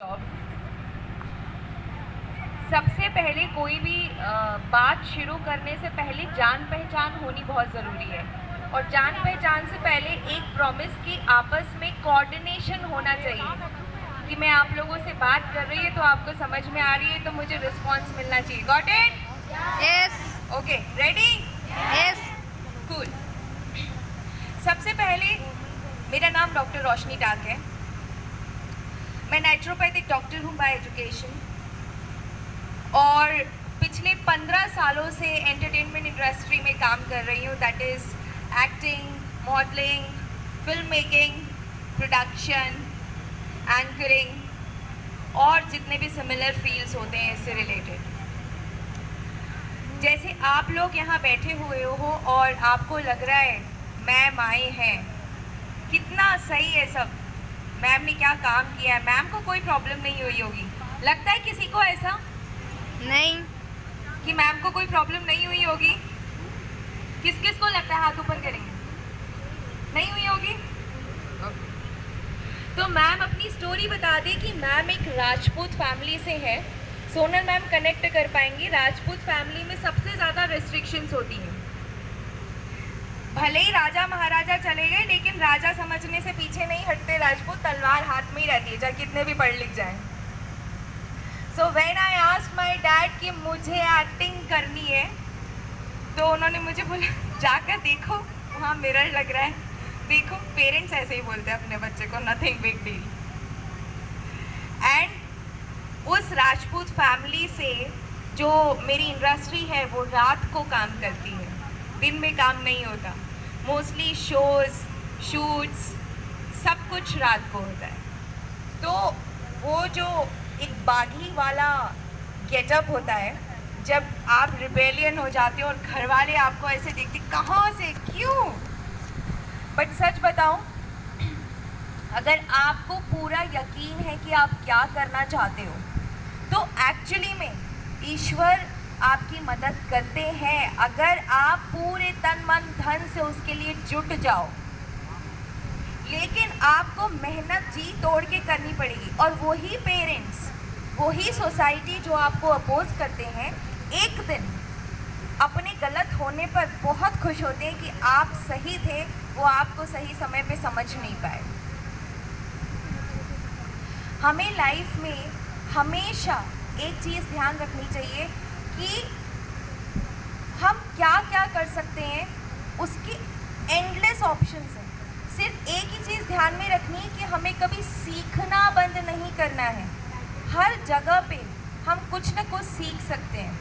Job. सबसे पहले कोई भी बात शुरू करने से पहले जान पहचान होनी बहुत ज़रूरी है। और जान पहचान से पहले एक प्रॉमिस कि आपस में कोऑर्डिनेशन होना चाहिए कि मैं आप लोगों से बात कर रही है तो आपको समझ में आ रही है, तो मुझे रिस्पॉन्स मिलना चाहिए। Got it? Yes. Okay, ready? Yes. Cool. सबसे पहले मेरा नाम डॉक्टर रोशनी टाक है। मैं नेचुरोपैथिक डॉक्टर हूँ बाय एजुकेशन और पिछले 15 सालों से एंटरटेनमेंट इंडस्ट्री में काम कर रही हूँ। That is acting, modelling, film making, production, anchoring और जितने भी सिमिलर फील्ड्स होते हैं इससे रिलेटेड। जैसे आप लोग यहाँ बैठे हुए हो और आपको लग रहा है मैम आए हैं, कितना सही है सब, मैम ने क्या काम किया है, मैम को कोई प्रॉब्लम नहीं हुई होगी। लगता है किसी को ऐसा नहीं कि मैम को कोई प्रॉब्लम नहीं हुई होगी? किस किस को लगता है? हाथ ऊपर करेंगे। नहीं हुई होगी? तो मैम अपनी स्टोरी बता दे कि मैम एक राजपूत फैमिली से है। सोनल मैम कनेक्ट कर पाएंगी। राजपूत फैमिली में सबसे ज़्यादा रिस्ट्रिक्शंस होती हैं। भले ही राजा महाराजा चले गए लेकिन राजा समझने से पीछे नहीं हटते। राजपूत तलवार हाथ में ही रहती है, चाहे कितने भी पढ़ लिख जाएं। So when I asked my dad कि मुझे एक्टिंग करनी है, तो उन्होंने मुझे बोला जाकर देखो, वहाँ मिरर लग रहा है, देखो। पेरेंट्स ऐसे ही बोलते हैं अपने बच्चे को, नथिंग बिग डील। एंड उस राजपूत फैमिली से जो मेरी इंडस्ट्री है वो रात को काम करती है, दिन में काम नहीं होता। मोस्टली शोज़, शूट्स, सब कुछ रात को होता है। तो वो जो एक बागी वाला गेटअप होता है, जब आप रिबेलियन हो जाते हो और घर वाले आपको ऐसे देखते कहाँ से, क्यों? बट सच बताऊं, अगर आपको पूरा यकीन है कि आप क्या करना चाहते हो तो एक्चुअली में ईश्वर आपकी मदद करते हैं, अगर आप पूरे तन मन धन से उसके लिए जुट जाओ। लेकिन आपको मेहनत जी तोड़ के करनी पड़ेगी। और वही पेरेंट्स, वही सोसाइटी जो आपको अपोज करते हैं, एक दिन अपने गलत होने पर बहुत खुश होते हैं कि आप सही थे, वो आपको सही समय पे समझ नहीं पाए। हमें लाइफ में हमेशा एक चीज़ ध्यान रखनी चाहिए कि हम क्या क्या कर सकते हैं, उसकी एंडलेस ऑप्शंस हैं। सिर्फ एक ही चीज़ ध्यान में रखनी है कि हमें कभी सीखना बंद नहीं करना है। हर जगह पे हम कुछ ना कुछ सीख सकते हैं।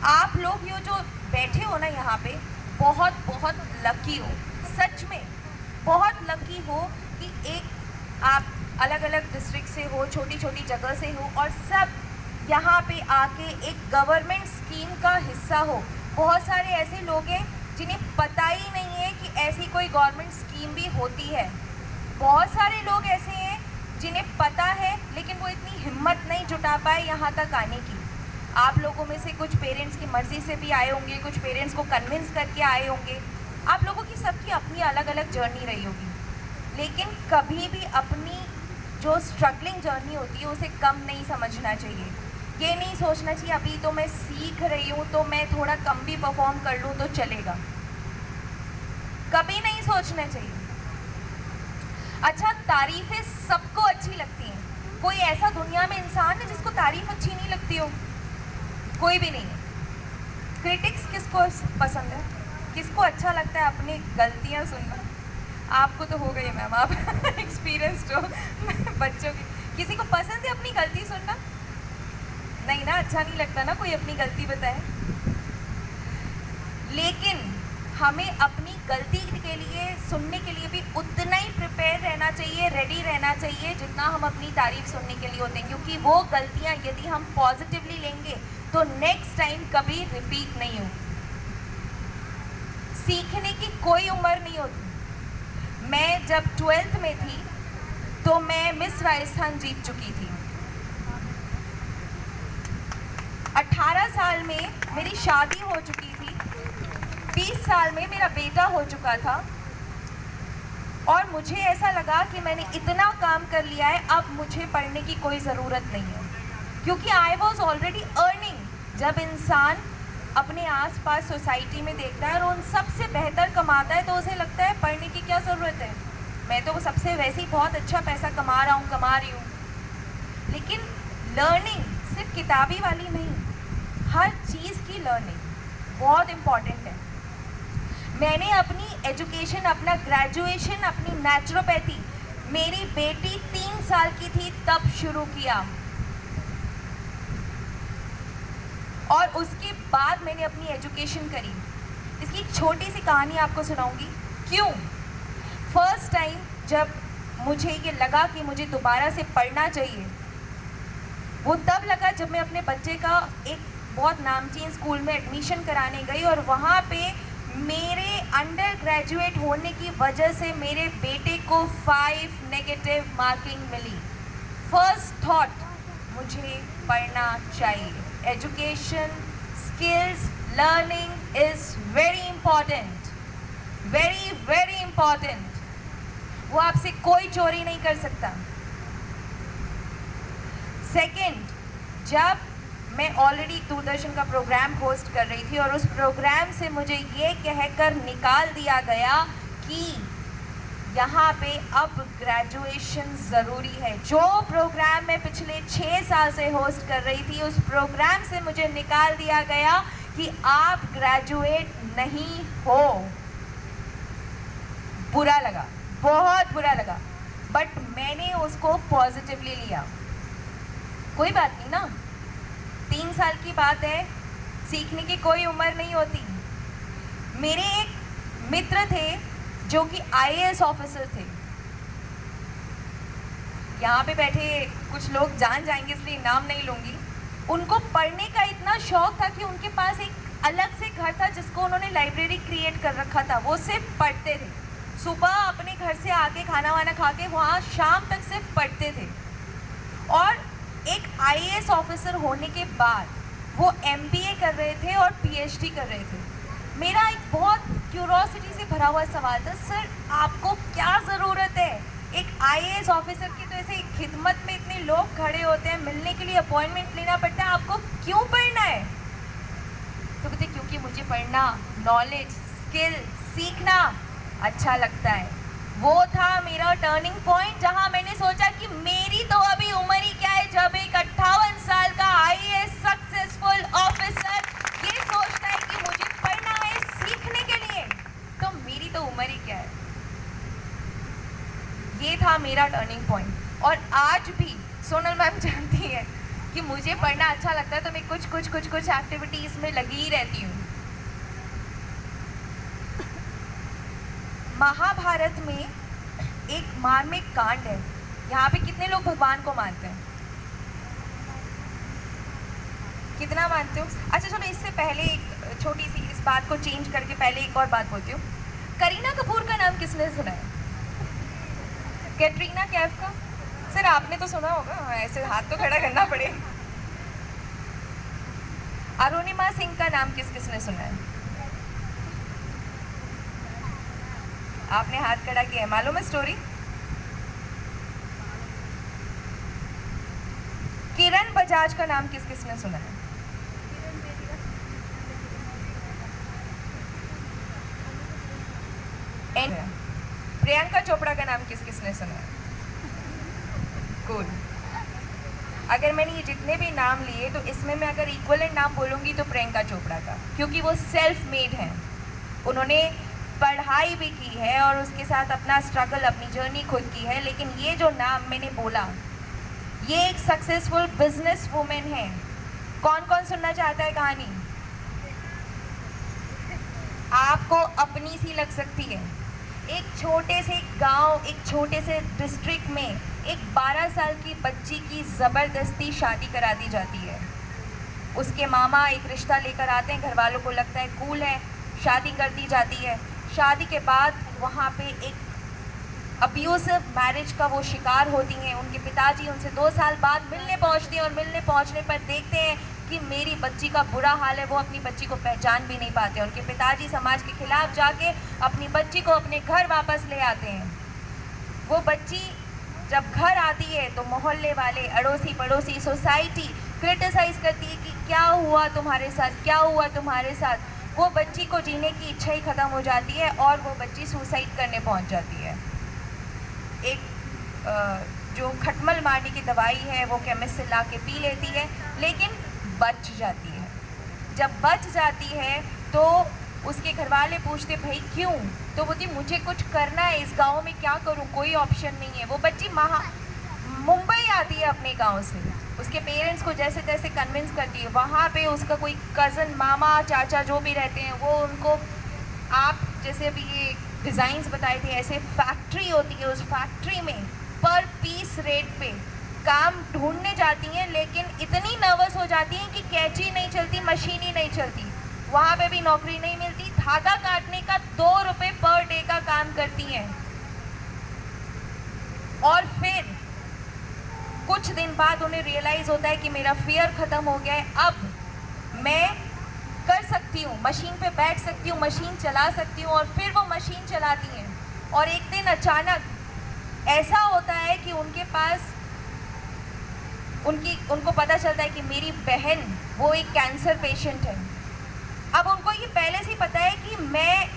आप लोग ये जो बैठे हो ना यहाँ पे, बहुत बहुत लकी हो, सच में बहुत लकी हो कि एक आप अलग अलग डिस्ट्रिक्ट से हो, छोटी छोटी जगह से हो और सब यहाँ पे आके एक गवर्नमेंट स्कीम का हिस्सा हो। बहुत सारे ऐसे लोग हैं जिन्हें पता ही नहीं है कि ऐसी कोई गवर्नमेंट स्कीम भी होती है। बहुत सारे लोग ऐसे हैं जिन्हें पता है लेकिन वो इतनी हिम्मत नहीं जुटा पाए यहाँ तक आने की। आप लोगों में से कुछ पेरेंट्स की मर्ज़ी से भी आए होंगे, कुछ पेरेंट्स को कन्विंस करके आए होंगे। आप लोगों की सबकी अपनी अलग अलग जर्नी रही होगी, लेकिन कभी भी अपनी जो स्ट्रगलिंग जर्नी होती है उसे कम नहीं समझना चाहिए। ये नहीं सोचना चाहिए अभी तो मैं सीख रही हूँ तो मैं थोड़ा कम भी परफॉर्म कर लूँ तो चलेगा, कभी नहीं सोचना चाहिए। अच्छा, तारीफ़ें सबको अच्छी लगती हैं। कोई ऐसा दुनिया में इंसान है जिसको तारीफ़ अच्छी नहीं लगती हो? कोई भी नहीं है। क्रिटिक्स किसको पसंद है? किसको अच्छा लगता है अपनी गलतियाँ सुनना? आपको तो हो गई मैम, आप एक्सपीरियंस्ड हो बच्चों की। किसी को पसंद है अपनी गलती सुनना? नहीं ना, अच्छा नहीं लगता ना कोई अपनी गलती बताए। लेकिन हमें अपनी गलती के लिए सुनने के लिए भी उतना ही प्रिपेयर रहना चाहिए, रेडी रहना चाहिए जितना हम अपनी तारीफ सुनने के लिए होते हैं। क्योंकि वो गलतियाँ यदि हम पॉजिटिवली लेंगे तो नेक्स्ट टाइम कभी रिपीट नहीं होगी। सीखने की कोई उम्र नहीं होती। मैं जब 12th में थी तो मैं मिस राजस्थान जीत चुकी थी। 18 साल में मेरी शादी हो चुकी थी, 20 साल में मेरा बेटा हो चुका था। और मुझे ऐसा लगा कि मैंने इतना काम कर लिया है, अब मुझे पढ़ने की कोई ज़रूरत नहीं है, क्योंकि आई वॉज ऑलरेडी अर्निंग। जब इंसान अपने आसपास सोसाइटी में देखता है और उन सबसे बेहतर कमाता है तो उसे लगता है पढ़ने की क्या ज़रूरत है, मैं तो सबसे वैसे ही बहुत अच्छा पैसा कमा रही हूँ। लेकिन लर्निंग सिर्फ किताबी वाली नहीं, हर चीज़ की लर्निंग बहुत इम्पॉर्टेंट है। मैंने अपनी एजुकेशन, अपना ग्रेजुएशन, अपनी नेचुरोपैथी मेरी बेटी 3 साल की थी तब शुरू किया, और उसके बाद मैंने अपनी एजुकेशन करी। इसकी एक छोटी सी कहानी आपको सुनाऊंगी। क्यों? फर्स्ट टाइम जब मुझे ये लगा कि मुझे दोबारा से पढ़ना चाहिए, वो तब लगा जब मैं अपने बच्चे का एक बहुत नामचीन स्कूल में एडमिशन कराने गई और वहाँ पे मेरे अंडर ग्रेजुएट होने की वजह से मेरे बेटे को 5 नेगेटिव मार्किंग मिली। फर्स्ट थॉट, मुझे पढ़ना चाहिए। Education, skills, learning is very important, very very important. वो आपसे कोई चोरी नहीं कर सकता। सेकेंड, जब मैं ऑलरेडी दूरदर्शन का प्रोग्राम होस्ट कर रही थी और उस प्रोग्राम से मुझे ये कहकर निकाल दिया गया कि यहाँ पे अब ग्रेजुएशन ज़रूरी है। जो प्रोग्राम मैं पिछले 6 साल से होस्ट कर रही थी, उस प्रोग्राम से मुझे निकाल दिया गया कि आप ग्रेजुएट नहीं हो। बुरा लगा, बहुत बुरा लगा, बट मैंने उसको पॉजिटिवली लिया। कोई बात नहीं ना, 3 साल की बात है, सीखने की कोई उम्र नहीं होती। मेरे एक मित्र थे जो कि आईएएस ऑफिसर थे। यहाँ पे बैठे कुछ लोग जान जाएंगे इसलिए नाम नहीं लूँगी। उनको पढ़ने का इतना शौक था कि उनके पास एक अलग से घर था जिसको उन्होंने लाइब्रेरी क्रिएट कर रखा था। वो सिर्फ पढ़ते थे, सुबह अपने घर से आके खाना वाना खा के वहाँ शाम तक सिर्फ पढ़ते थे। और एक आईएएस ऑफिसर होने के बाद वो एमबीए कर रहे थे और पीएचडी कर रहे थे। मेरा एक बहुत क्यूरोसिटी से भरा हुआ सवाल था, सर आपको क्या ज़रूरत है? एक आईएएस ऑफिसर की तो ऐसे खिदमत में इतने लोग खड़े होते हैं, मिलने के लिए अपॉइंटमेंट लेना पड़ता है, आपको क्यों पढ़ना है? तो कहते क्योंकि मुझे पढ़ना, नॉलेज, स्किल सीखना अच्छा लगता है। वो था मेरा टर्निंग पॉइंट, जहां मैंने सोचा कि मेरी तो अभी उम्र ही क्या है जब एक 58 साल का आईएएस सक्सेसफुल ऑफिसर ये सोचता है कि मुझे पढ़ना है सीखने के लिए, तो मेरी तो उम्र ही क्या है। ये था मेरा टर्निंग पॉइंट। और आज भी सोनल मैम जानती है कि मुझे पढ़ना अच्छा लगता है, तो मैं कुछ एक्टिविटीज़ में लगी ही रहती हूँ। महाभारत में एक मार्मिक कांड है। यहाँ पे कितने लोग भगवान को मानते हैं? कितना मानते हो? अच्छा चलो, इससे पहले एक छोटी सी इस बात को चेंज करके पहले एक और बात बोलती हूँ। करीना कपूर का नाम किसने सुना है? कैटरीना कैफ का? सर आपने तो सुना होगा, ऐसे हाथ तो खड़ा करना पड़े। अरुणिमा सिंह का नाम किसने सुना है? आपने हाथ खड़ा किया है, मालूम है स्टोरी? किरण बजाज का नाम किसने सुना है? प्रियंका चोपड़ा का नाम किसने सुना है? कूल। अगर मैंने ये जितने भी नाम लिए तो इसमें मैं अगर इक्वलेंट नाम बोलूँगी तो प्रियंका चोपड़ा का, क्योंकि वो सेल्फ मेड हैं। उन्होंने पढ़ाई भी की है और उसके साथ अपना स्ट्रगल, अपनी जर्नी खुद की है। लेकिन ये जो नाम मैंने बोला, ये एक सक्सेसफुल बिजनेस वुमेन है। कौन कौन सुनना चाहता है कहानी? आपको अपनी सी लग सकती है। एक छोटे से गांव, एक छोटे से डिस्ट्रिक्ट में एक 12 साल की बच्ची की ज़बरदस्ती शादी करा दी जाती है। उसके मामा एक रिश्ता लेकर आते हैं, घर वालों को लगता है कूल है, शादी कर दी जाती है। शादी के बाद वहाँ पे एक अब्यूसिव मैरिज का वो शिकार होती हैं। उनके पिताजी उनसे 2 साल बाद मिलने पहुँचते हैं और मिलने पहुँचने पर देखते हैं कि मेरी बच्ची का बुरा हाल है। वो अपनी बच्ची को पहचान भी नहीं पाते। उनके पिताजी समाज के खिलाफ जाके अपनी बच्ची को अपने घर वापस ले आते हैं। वो बच्ची जब घर आती है तो मोहल्ले वाले, अड़ोसी पड़ोसी, सोसाइटी क्रिटिसाइज करती है कि क्या हुआ तुम्हारे साथ, क्या हुआ तुम्हारे साथ। वो बच्ची को जीने की इच्छा ही ख़त्म हो जाती है और वो बच्ची सुसाइड करने पहुंच जाती है। एक जो खटमल मारने की दवाई है वो केमिस्ट से ला के पी लेती है, लेकिन बच जाती है। जब बच जाती है तो उसके घर वाले पूछते भाई क्यों, तो बोलती मुझे कुछ करना है, इस गांव में क्या करूं, कोई ऑप्शन नहीं है। वो बच्ची मुंबई आती है अपने गांव से, उसके पेरेंट्स को जैसे तैसे कन्विंस करती है। वहाँ पे उसका कोई कज़न, मामा, चाचा जो भी रहते हैं वो उनको, आप जैसे अभी ये डिज़ाइंस बताए थे, ऐसे फैक्ट्री होती है, उस फैक्ट्री में पर पीस रेट पे काम ढूंढने जाती हैं, लेकिन इतनी नर्वस हो जाती हैं कि कैंची नहीं चलती, मशीन ही नहीं चलती। वहाँ पे भी नौकरी नहीं मिलती, धागा काटने का 2 रुपए पर डे का काम करती हैं। और फिर कुछ दिन बाद उन्हें रियलाइज होता है कि मेरा फियर ख़त्म हो गया है, अब मैं कर सकती हूँ, मशीन पे बैठ सकती हूँ, मशीन चला सकती हूँ। और फिर वो मशीन चलाती हैं और एक दिन अचानक ऐसा होता है कि उनके पास उनको पता चलता है कि मेरी बहन वो एक कैंसर पेशेंट है। अब उनको ये पहले से ही पता है कि मैं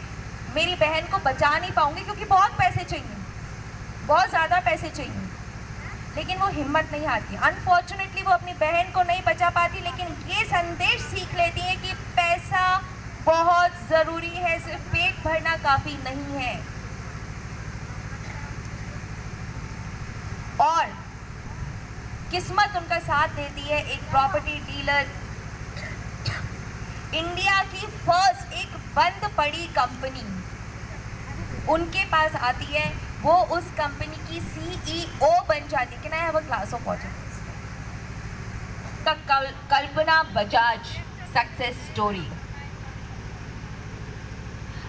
मेरी बहन को बचा नहीं पाऊंगी क्योंकि बहुत पैसे चाहिए, बहुत ज़्यादा पैसे चाहिए, लेकिन वो हिम्मत नहीं आती। अनफॉर्चुनेटली वो अपनी बहन को नहीं बचा पाती, लेकिन ये संदेश सीख लेती है कि पैसा बहुत ज़रूरी है, सिर्फ पेट भरना काफ़ी नहीं है। और किस्मत उनका साथ देती है। एक प्रॉपर्टी डीलर, इंडिया की फर्स्ट एक बंद पड़ी कंपनी उनके पास आती है, वो उस कंपनी की CEO बन जाती है। Can I have a glass of water? Kalpana Bajaj success story.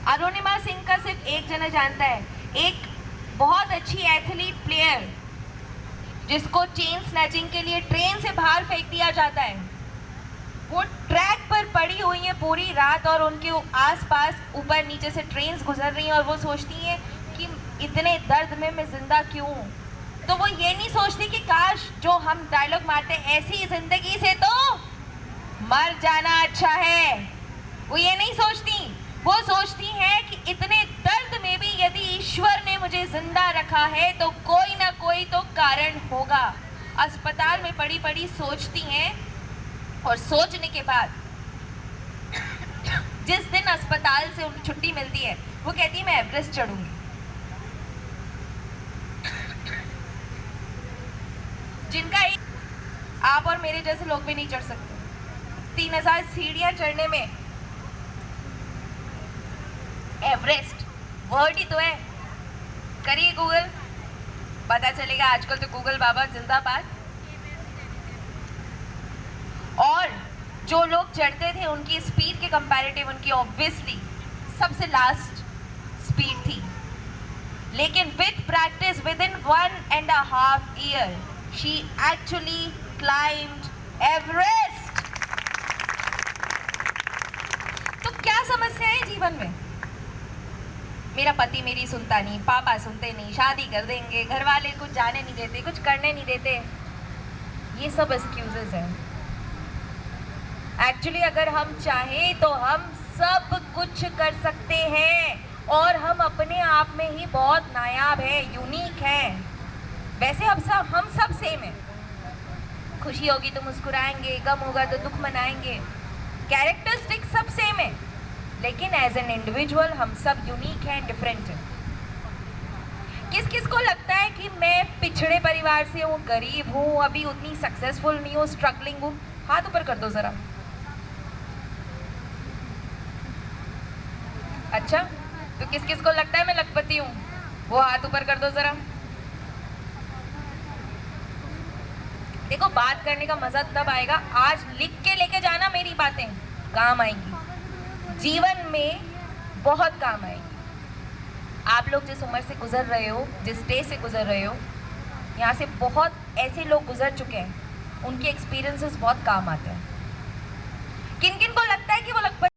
Arunima Singh का सिर्फ एक जना जानता है, एक बहुत अच्छी एथलीट प्लेयर जिसको चेन स्नैचिंग के लिए ट्रेन से बाहर फेंक दिया जाता है। वो ट्रैक पर पड़ी हुई है पूरी रात और उनके आसपास ऊपर नीचे से ट्रेन्स गुजर रही हैं और वो सोचती हैं कि इतने दर्द में मैं जिंदा क्यों हूँ। तो वो ये नहीं सोचती कि काश जो हम डायलॉग मारते हैं ऐसी जिंदगी से तो मर जाना अच्छा है, वो ये नहीं सोचती। वो सोचती हैं कि इतने दर्द में भी यदि ईश्वर ने मुझे जिंदा रखा है तो कोई ना कोई तो कारण होगा। अस्पताल में पड़ी पड़ी सोचती हैं और सोचने के बाद जिस दिन अस्पताल से उन्हें छुट्टी मिलती है वो कहती है मैं एवरेस्ट चढ़ूंगी। जिनका एक आप और मेरे जैसे लोग भी नहीं चढ़ सकते। 3000 सीढ़ियां चढ़ने में एवरेस्ट वर्ड ही तो है। करिए गूगल, पता चलेगा। आजकल तो गूगल बाबा जिंदाबाद। और जो लोग चढ़ते थे उनकी स्पीड के कंपैरेटिव उनकी ऑब्वियसली सबसे लास्ट स्पीड थी, लेकिन with practice with in 1.5 year she actually climbed Everest. तो क्या समस्या है जीवन में? मेरा पति मेरी सुनता नहीं, पापा सुनते नहीं, शादी कर देंगे, घर वाले कुछ जाने नहीं देते, कुछ करने नहीं देते। ये सब एक्सक्यूजेस हैं। एक्चुअली अगर हम चाहें तो हम सब कुछ कर सकते हैं और हम अपने आप में ही बहुत नायाब है, यूनिक है। वैसे हम सब सेम हैं। खुशी होगी तो मुस्कुराएंगे, गम होगा तो दुख मनाएंगे, कैरेक्टरिस्टिक सब सेम है, लेकिन एज एन इंडिविजुअल हम सब यूनिक हैं, डिफरेंट हैं। किस किस को लगता है कि मैं पिछड़े परिवार से हूँ, गरीब हूँ, अभी उतनी सक्सेसफुल नहीं हूँ, स्ट्रगलिंग हूँ? हाथ ऊपर कर दो ज़रा। अच्छा, तो किस किस को लगता है मैं लखपति हूँ? वो हाथ ऊपर कर दो ज़रा। देखो, बात करने का मज़ा तब आएगा, आज लिख के लेके जाना, मेरी बातें काम आएंगी, जीवन में बहुत काम आएंगी। आप लोग जिस उम्र से गुजर रहे हो, जिस स्टेज से गुजर रहे हो, यहाँ से बहुत ऐसे लोग गुजर चुके हैं, उनके एक्सपीरियंसेस बहुत काम आते हैं। किन किन को लगता है कि वो लखपति